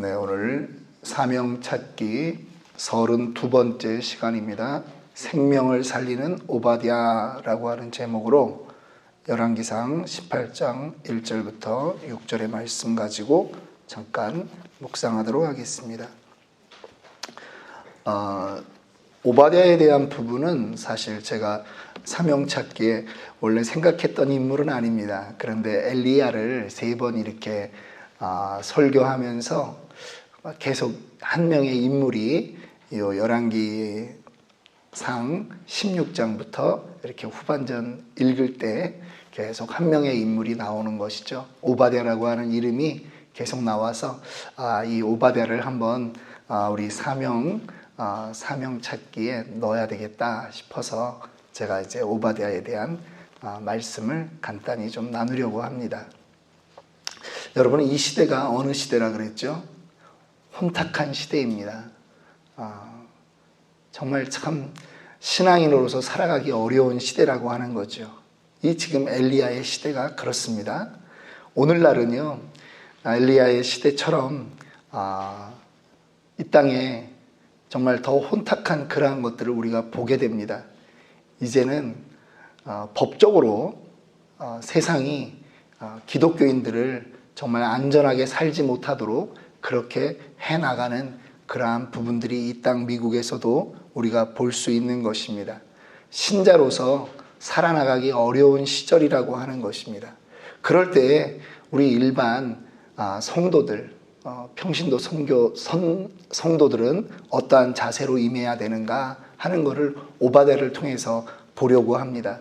네, 오늘 사명 찾기 32번째 시간입니다. 생명을 살리는 오바댜라고 하는 제목으로 열왕기상 18장 1절부터 6절의 말씀 가지고 잠깐 묵상하도록 하겠습니다. 오바댜에 대한 부분은 사실 제가 사명 찾기에 원래 생각했던 인물은 아닙니다. 그런데 엘리야를 3번 이렇게 설교하면서 계속 한 명의 인물이 이 열왕기상 16장부터 이렇게 후반전 읽을 때 계속 한 명의 인물이 나오는 것이죠. 오바댜라고 하는 이름이 계속 나와서 이 오바댜를 한번 우리 사명 찾기에 넣어야 되겠다 싶어서 제가 이제 오바댜에 대한 말씀을 간단히 좀 나누려고 합니다. 여러분, 이 시대가 어느 시대라 그랬죠? 혼탁한 시대입니다. 정말 참 신앙인으로서 살아가기 어려운 시대라고 하는 거죠. 이 지금 엘리야의 시대가 그렇습니다. 오늘날은요, 엘리야의 시대처럼 이 땅에 정말 더 혼탁한 그러한 것들을 우리가 보게 됩니다. 이제는 법적으로 세상이 기독교인들을 정말 안전하게 살지 못하도록 그렇게 해나가는 그러한 부분들이 이 땅 미국에서도 우리가 볼 수 있는 것입니다. 신자로서 살아나가기 어려운 시절이라고 하는 것입니다. 그럴 때에 우리 일반 성도들, 평신도 성도들은 어떠한 자세로 임해야 되는가 하는 것을 오바댜를 통해서 보려고 합니다.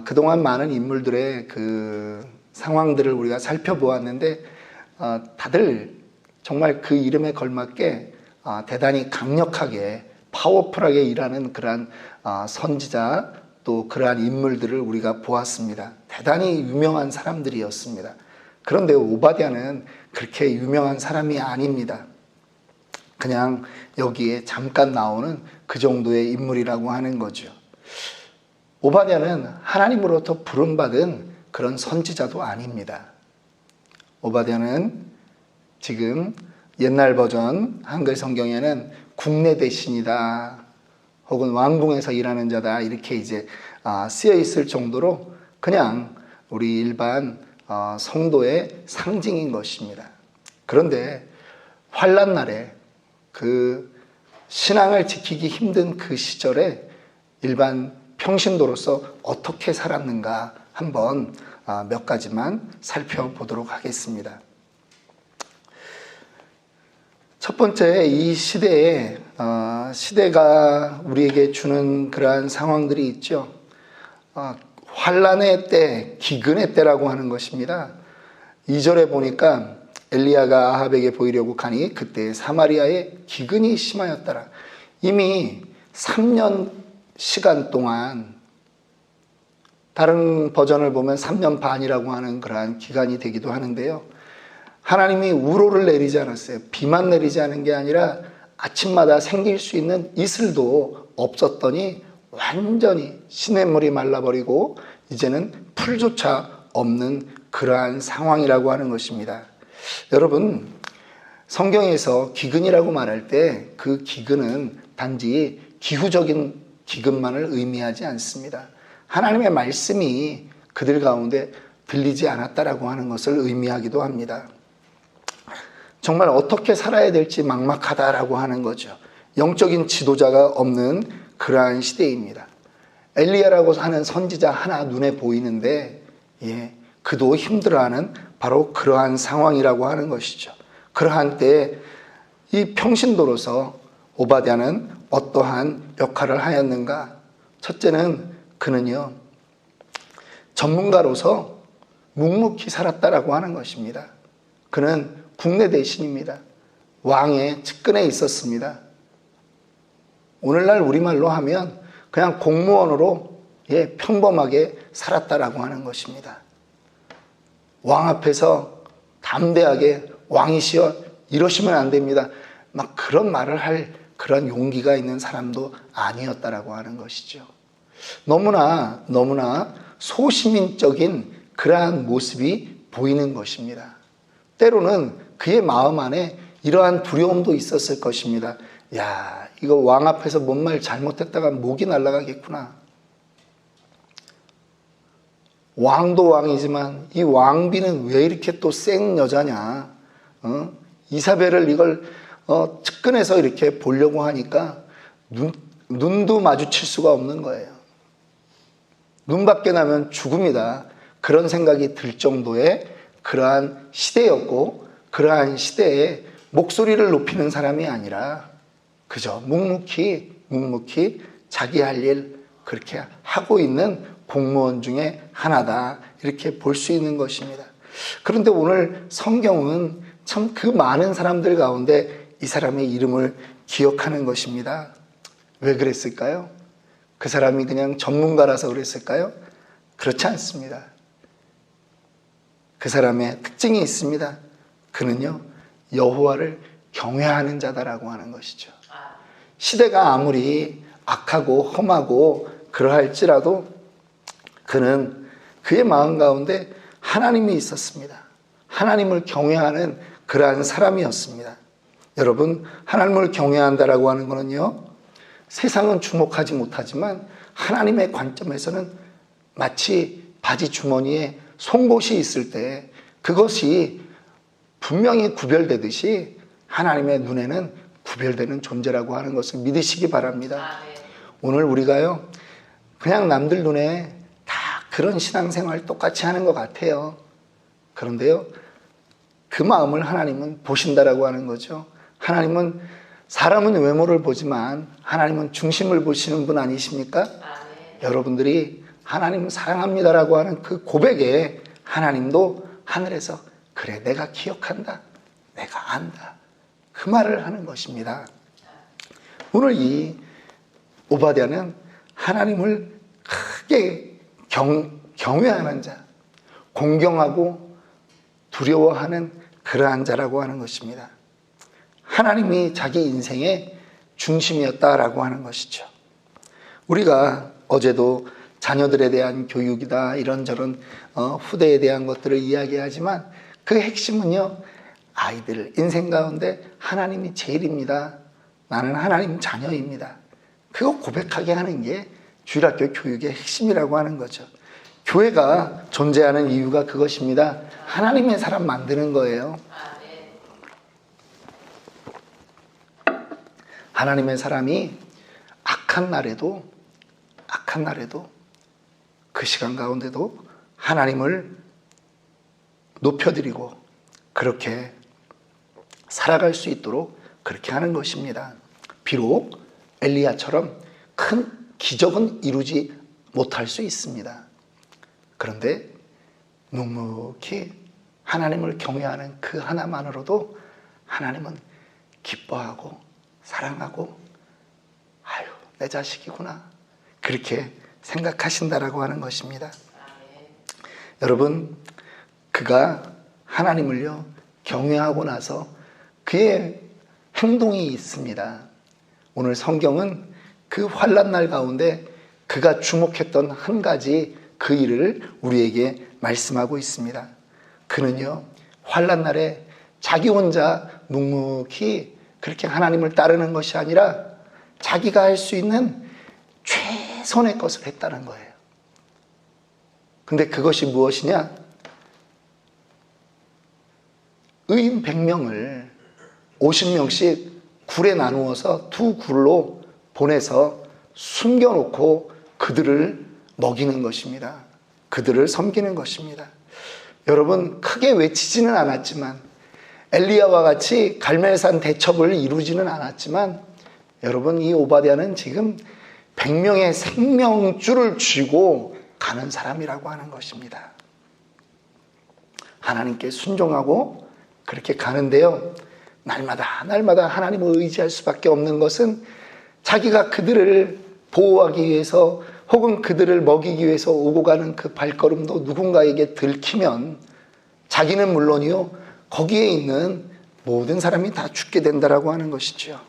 그동안 많은 인물들의 그 상황들을 우리가 살펴보았는데 다들 정말 그 이름에 걸맞게 대단히 강력하게 파워풀하게 일하는 그러한 선지자 또 그러한 인물들을 우리가 보았습니다. 대단히 유명한 사람들이었습니다. 그런데 오바댜는 그렇게 유명한 사람이 아닙니다. 그냥 여기에 잠깐 나오는 그 정도의 인물이라고 하는 거죠. 오바댜는 하나님으로부터 부름받은 그런 선지자도 아닙니다. 오바댜는 지금 옛날 버전 한글 성경에는 국내 대신이다 혹은 왕궁에서 일하는 자다 이렇게 이제 쓰여 있을 정도로 그냥 우리 일반 성도의 상징인 것입니다. 그런데 환난 날에 그 신앙을 지키기 힘든 그 시절에 일반 평신도로서 어떻게 살았는가 한번 몇 가지만 살펴보도록 하겠습니다. 첫 번째, 이 시대에 시대가 우리에게 주는 그러한 상황들이 있죠. 환난의 때, 기근의 때라고 하는 것입니다. 2절에 보니까 엘리야가 아합에게 보이려고 가니 그때 사마리아에 기근이 심하였더라. 이미 3년 시간 동안, 다른 버전을 보면 3년 반이라고 하는 그러한 기간이 되기도 하는데요. 하나님이 우로를 내리지 않았어요. 비만 내리지 않은 게 아니라 아침마다 생길 수 있는 이슬도 없었더니 완전히 시냇물이 말라버리고 이제는 풀조차 없는 그러한 상황이라고 하는 것입니다. 여러분, 성경에서 기근이라고 말할 때 그 기근은 단지 기후적인 기근만을 의미하지 않습니다. 하나님의 말씀이 그들 가운데 들리지 않았다라고 하는 것을 의미하기도 합니다. 정말 어떻게 살아야 될지 막막하다라고 하는 거죠. 영적인 지도자가 없는 그러한 시대입니다. 엘리야라고 하는 선지자 하나 눈에 보이는데 그도 힘들어하는 바로 그러한 상황이라고 하는 것이죠. 그러한 때에 이 평신도로서 오바댜는 어떠한 역할을 하였는가? 첫째는 그는요, 전문가로서 묵묵히 살았다라고 하는 것입니다. 그는 국내 대신입니다. 왕의 측근에 있었습니다. 오늘날 우리말로 하면 그냥 공무원으로 평범하게 살았다라고 하는 것입니다. 왕 앞에서 담대하게 왕이시여 이러시면 안 됩니다. 막 그런 말을 할 그런 용기가 있는 사람도 아니었다라고 하는 것이죠. 너무나 소시민적인 그러한 모습이 보이는 것입니다. 때로는 그의 마음 안에 이러한 두려움도 있었을 것입니다. 야, 이거 왕 앞에서 뭔 말 잘못했다가 목이 날아가겠구나. 왕도 왕이지만 이 왕비는 왜 이렇게 또 센 여자냐. 이사벨을 이걸 측근해서 이렇게 보려고 하니까 눈도 마주칠 수가 없는 거예요. 눈밖에 나면 죽음이다. 그런 생각이 들 정도의 그러한 시대였고, 그러한 시대에 목소리를 높이는 사람이 아니라 그저 묵묵히 자기 할 일 그렇게 하고 있는 공무원 중에 하나다, 이렇게 볼 수 있는 것입니다. 그런데 오늘 성경은 참 그 많은 사람들 가운데 이 사람의 이름을 기억하는 것입니다. 왜 그랬을까요? 그 사람이 그냥 전문가라서 그랬을까요? 그렇지 않습니다. 그 사람의 특징이 있습니다. 그는요, 여호와를 경외하는 자다라고 하는 것이죠. 시대가 아무리 악하고 험하고 그러할지라도 그는 그의 마음 가운데 하나님이 있었습니다. 하나님을 경외하는 그러한 사람이었습니다. 여러분, 하나님을 경외한다라고 하는 것은요, 세상은 주목하지 못하지만 하나님의 관점에서는 마치 바지 주머니에 송곳이 있을 때 그것이 분명히 구별되듯이 하나님의 눈에는 구별되는 존재라고 하는 것을 믿으시기 바랍니다. 오늘 우리가요, 그냥 남들 눈에 다 그런 신앙생활 똑같이 하는 것 같아요. 그런데요, 그 마음을 하나님은 보신다라고 하는 거죠. 하나님은 사람은 외모를 보지만 하나님은 중심을 보시는 분 아니십니까? 여러분들이 하나님 사랑합니다라고 하는 그 고백에 하나님도 하늘에서 그래, 내가 기억한다, 내가 안다, 그 말을 하는 것입니다. 오늘 이 오바댜는 하나님을 크게 경외하는 자, 공경하고 두려워하는 그러한 자라고 하는 것입니다. 하나님이 자기 인생의 중심이었다라고 하는 것이죠. 우리가 어제도 자녀들에 대한 교육이다, 이런저런 후대에 대한 것들을 이야기하지만 그 핵심은요, 아이들 인생 가운데 하나님이 제일입니다. 나는 하나님 자녀입니다. 그거 고백하게 하는 게 주일학교 교육의 핵심이라고 하는 거죠. 교회가 존재하는 이유가 그것입니다. 하나님의 사람 만드는 거예요. 하나님의 사람이 악한 날에도 그 시간 가운데도 하나님을 높여드리고 그렇게 살아갈 수 있도록 그렇게 하는 것입니다. 비록 엘리야처럼 큰 기적은 이루지 못할 수 있습니다. 그런데 묵묵히 하나님을 경외하는 그 하나만으로도 하나님은 기뻐하고 사랑하고, 아유, 내 자식이구나, 그렇게 생각하신다라고 하는 것입니다. 여러분, 그가 하나님을요 경외하고 나서 그의 행동이 있습니다. 오늘 성경은 그 환난 날 가운데 그가 주목했던 한 가지 그 일을 우리에게 말씀하고 있습니다. 그는요, 환난 날에 자기 혼자 묵묵히 그렇게 하나님을 따르는 것이 아니라 자기가 할 수 있는 최선의 것을 했다는 거예요. 근데 그것이 무엇이냐? 의인 100명을 50명씩 굴에 나누어서 두 굴로 보내서 숨겨놓고 그들을 먹이는 것입니다. 그들을 섬기는 것입니다. 여러분, 크게 외치지는 않았지만, 엘리야와 같이 갈멜산 대첩을 이루지는 않았지만, 여러분, 이 오바댜는 지금 100명의 생명줄을 쥐고 가는 사람이라고 하는 것입니다. 하나님께 순종하고 그렇게 가는데요, 날마다 하나님을 의지할 수밖에 없는 것은 자기가 그들을 보호하기 위해서 혹은 그들을 먹이기 위해서 오고 가는 그 발걸음도 누군가에게 들키면 자기는 물론이요, 거기에 있는 모든 사람이 다 죽게 된다라고 하는 것이죠.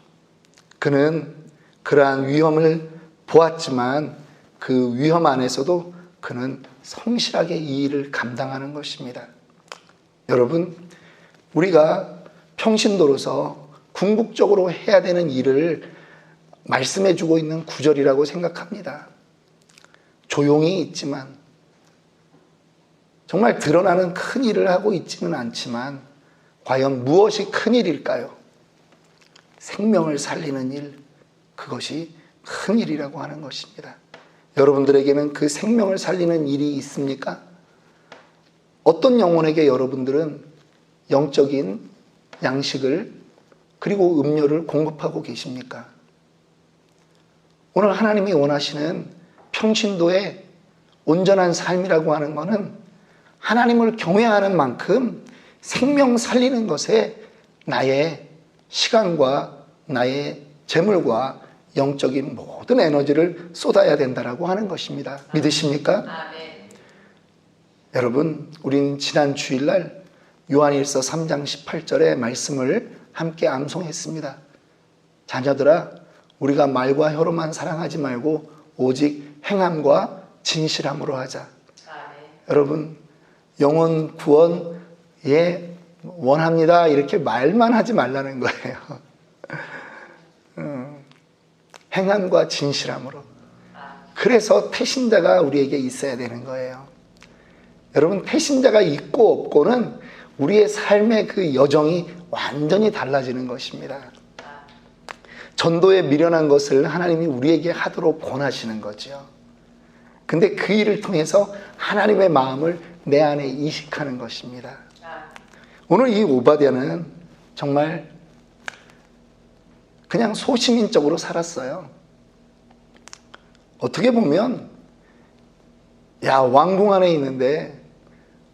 그는 그러한 위험을 보았지만 그 위험 안에서도 그는 성실하게 이 일을 감당하는 것입니다. 여러분, 우리가 평신도로서 궁극적으로 해야 되는 일을 말씀해 주고 있는 구절이라고 생각합니다. 조용히 있지만, 정말 드러나는 큰 일을 하고 있지는 않지만 과연 무엇이 큰 일일까요? 생명을 살리는 일, 그것이 큰 일이라고 하는 것입니다. 여러분들에게는 그 생명을 살리는 일이 있습니까? 어떤 영혼에게 여러분들은 영적인 양식을 그리고 음료를 공급하고 계십니까? 오늘 하나님이 원하시는 평신도의 온전한 삶이라고 하는 것은 하나님을 경외하는 만큼 생명 살리는 것에 나의 시간과 나의 재물과 영적인 모든 에너지를 쏟아야 된다라고 하는 것입니다. 믿으십니까? 아멘. 여러분, 우린 지난 주일날 요한일서 3장 18절의 말씀을 함께 암송했습니다. 자녀들아, 우리가 말과 혀로만 사랑하지 말고 오직 행함과 진실함으로 하자. 아멘. 여러분, 영혼 구원에 원합니다 이렇게 말만 하지 말라는 거예요. 행함과 진실함으로. 그래서 태신자가 우리에게 있어야 되는 거예요. 여러분, 태신자가 있고 없고는 우리의 삶의 그 여정이 완전히 달라지는 것입니다. 전도에 미련한 것을 하나님이 우리에게 하도록 권하시는 거죠. 근데 그 일을 통해서 하나님의 마음을 내 안에 이식하는 것입니다. 오늘 이 오바댜는 정말 그냥 소시민적으로 살았어요. 어떻게 보면 왕궁 안에 있는데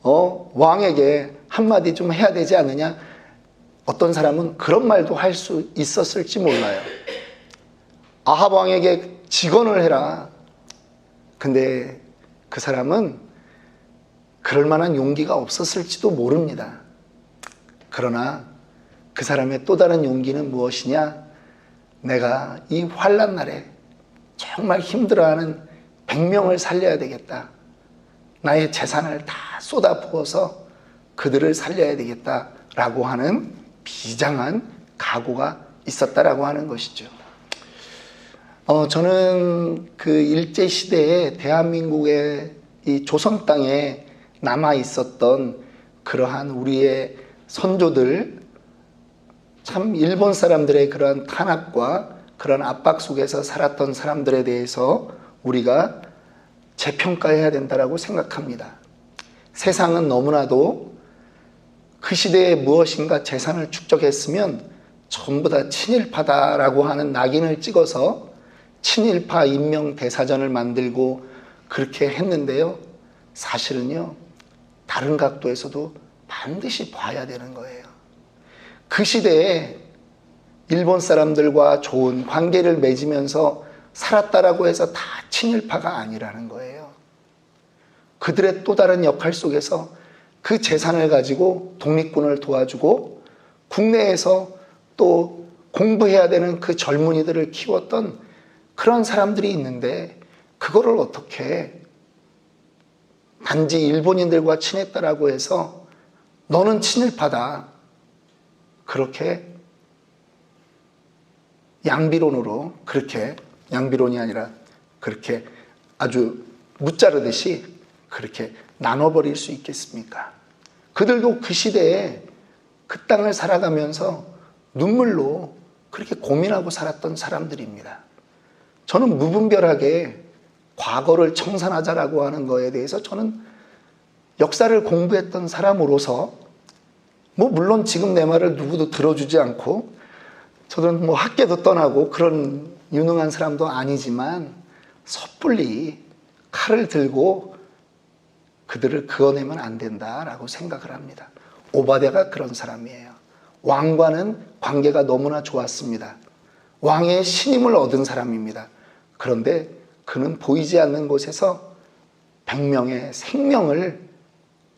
왕에게 한마디 좀 해야 되지 않느냐, 어떤 사람은 그런 말도 할 수 있었을지 몰라요. 아합 왕에게 직언을 해라. 근데 그 사람은 그럴 만한 용기가 없었을지도 모릅니다. 그러나 그 사람의 또 다른 용기는 무엇이냐? 내가 이 환난 날에 정말 힘들어하는 100명을 살려야 되겠다. 나의 재산을 다 쏟아부어서 그들을 살려야 되겠다라고 하는 비장한 각오가 있었다라고 하는 것이죠. 저는 그 일제시대에 대한민국의 이 조선 땅에 남아 있었던 그러한 우리의 선조들, 참 일본 사람들의 그러한 탄압과 그런 압박 속에서 살았던 사람들에 대해서 우리가 재평가해야 된다라고 생각합니다. 세상은 너무나도 그 시대에 무엇인가 재산을 축적했으면 전부 다 친일파다라고 하는 낙인을 찍어서 친일파 인명대사전을 만들고 그렇게 했는데요. 사실은요, 다른 각도에서도 반드시 봐야 되는 거예요. 그 시대에 일본 사람들과 좋은 관계를 맺으면서 살았다라고 해서 다 친일파가 아니라는 거예요. 그들의 또 다른 역할 속에서 그 재산을 가지고 독립군을 도와주고 국내에서 또 공부해야 되는 그 젊은이들을 키웠던 그런 사람들이 있는데, 그거를 어떻게 단지 일본인들과 친했다라고 해서 너는 친일파다, 그렇게 양비론으로, 그렇게 양비론이 아니라 그렇게 아주 무자르듯이 그렇게 나눠버릴 수 있겠습니까? 그들도 그 시대에 그 땅을 살아가면서 눈물로 그렇게 고민하고 살았던 사람들입니다. 저는 무분별하게 과거를 청산하자라고 하는 거에 대해서 저는 역사를 공부했던 사람으로서 물론 지금 내 말을 누구도 들어주지 않고 저는 학계도 떠나고 그런 유능한 사람도 아니지만 섣불리 칼을 들고 그들을 그어내면 안 된다라고 생각을 합니다. 오바댜가 그런 사람이에요. 왕과는 관계가 너무나 좋았습니다. 왕의 신임을 얻은 사람입니다. 그런데 그는 보이지 않는 곳에서 100명의 생명을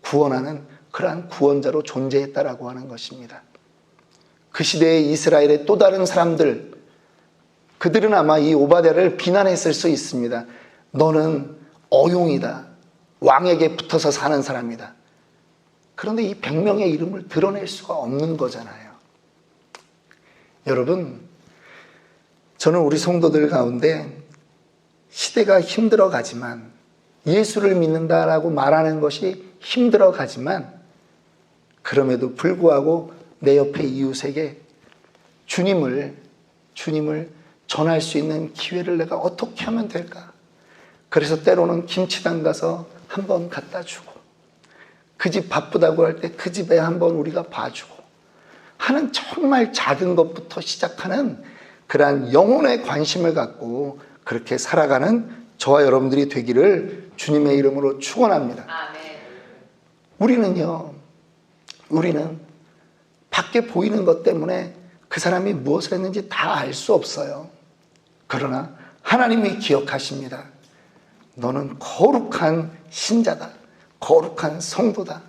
구원하는 그러한 구원자로 존재했다라고 하는 것입니다. 그 시대의 이스라엘의 또 다른 사람들, 그들은 아마 이 오바댜를 비난했을 수 있습니다. 너는 어용이다. 왕에게 붙어서 사는 사람이다. 그런데 이 100명의 이름을 드러낼 수가 없는 거잖아요. 여러분, 저는 우리 성도들 가운데 시대가 힘들어 가지만, 예수를 믿는다라고 말하는 것이 힘들어 가지만, 그럼에도 불구하고 내 옆에 이웃에게 주님을 전할 수 있는 기회를 내가 어떻게 하면 될까? 그래서 때로는 김치당 가서 한번 갖다 주고, 그 집 바쁘다고 할 때 그 집에 한번 우리가 봐주고 하는 정말 작은 것부터 시작하는 그러한 영혼의 관심을 갖고 그렇게 살아가는 저와 여러분들이 되기를 주님의 이름으로 축원합니다. 우리는 밖에 보이는 것 때문에 그 사람이 무엇을 했는지 다 알 수 없어요. 그러나 하나님이 기억하십니다. 너는 거룩한 신자다. 거룩한 성도다.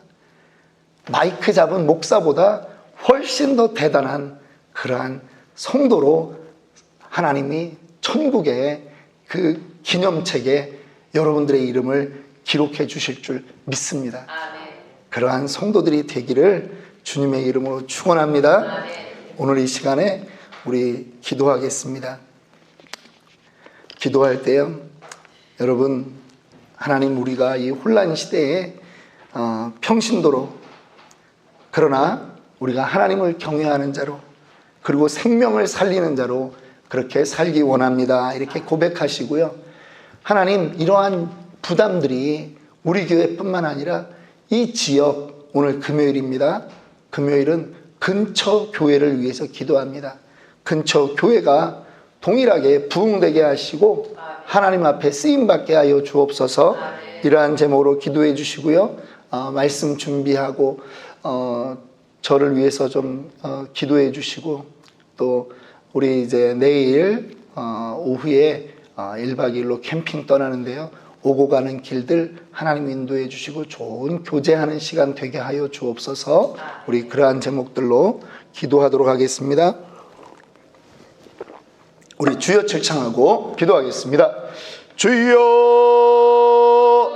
마이크 잡은 목사보다 훨씬 더 대단한 그러한 성도로 하나님이 천국의 그 기념책에 여러분들의 이름을 기록해 주실 줄 믿습니다. 그러한 성도들이 되기를 주님의 이름으로 축원합니다. 오늘 이 시간에 우리 기도하겠습니다. 기도할 때요, 여러분, 하나님, 우리가 이 혼란 시대에 평신도로, 그러나 우리가 하나님을 경외하는 자로, 그리고 생명을 살리는 자로 그렇게 살기 원합니다. 이렇게 고백하시고요. 하나님, 이러한 부담들이 우리 교회뿐만 아니라 이 지역, 오늘 금요일입니다. 금요일은 근처 교회를 위해서 기도합니다. 근처 교회가 동일하게 부흥되게 하시고 하나님 앞에 쓰임받게 하여 주옵소서. 이러한 제목으로 기도해 주시고요. 말씀 준비하고 저를 위해서 좀 기도해 주시고, 또 우리 이제 내일 오후에 1박 2일로 캠핑 떠나는데요. 오고 가는 길들 하나님 인도해 주시고 좋은 교제하는 시간 되게 하여 주옵소서. 우리 그러한 제목들로 기도하도록 하겠습니다. 우리 주여 철창하고 기도하겠습니다. 주여